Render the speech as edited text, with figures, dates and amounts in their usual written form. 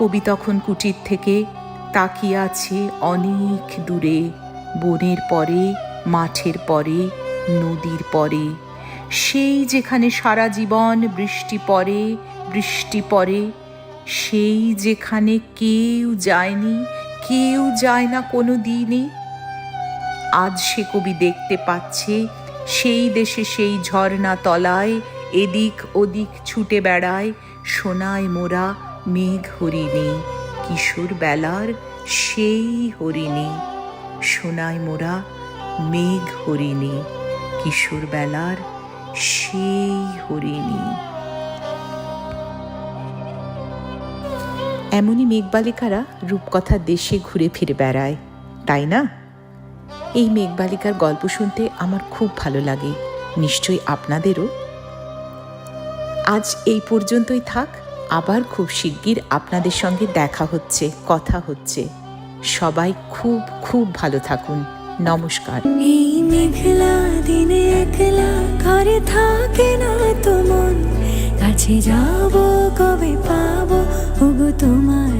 কবি তখন কুটির থেকে তাকিয়ে আছে অনেক দূরে, বনের পরে, মাঠের পরে, নদীর পরে, সেই যেখানে সারা জীবন বৃষ্টি পড়ে, বৃষ্টি পড়ে, সেই যেখানে কেউ যায়নি, কেউ যায় না কোনো দিনই। আজ সে কবি দেখতে পাচ্ছে সেই দেশে সেই ঝর্ণা তলায় এদিক ওদিক ছুটে বেড়ায় সোনায় মোরা মেঘ হরিণী, কিশোর বেলার সেই হরিণী, সোনায় মোরা মেঘ হরিণী, কিশোর বেলার সেই হরিণী। এমনই মেঘবালিকারা রূপকথার দেশে ঘুরে ফিরে বেড়ায়, তাই না? এই মেঘবালিকার গল্প শুনতে আমার খুব ভালো লাগে, নিশ্চয়ই আপনাদেরও। আজ এই পর্যন্তই থাক, আবার খুব শিগগির আপনাদের সঙ্গে দেখা হচ্ছে, কথা হচ্ছে। সবাই খুব খুব ভালো থাকুন। নমস্কার। এই মেঘলা দিনে একলা ঘরে থাকে না তো মন, কাছে যাব কবে পাবো ওগো তোমার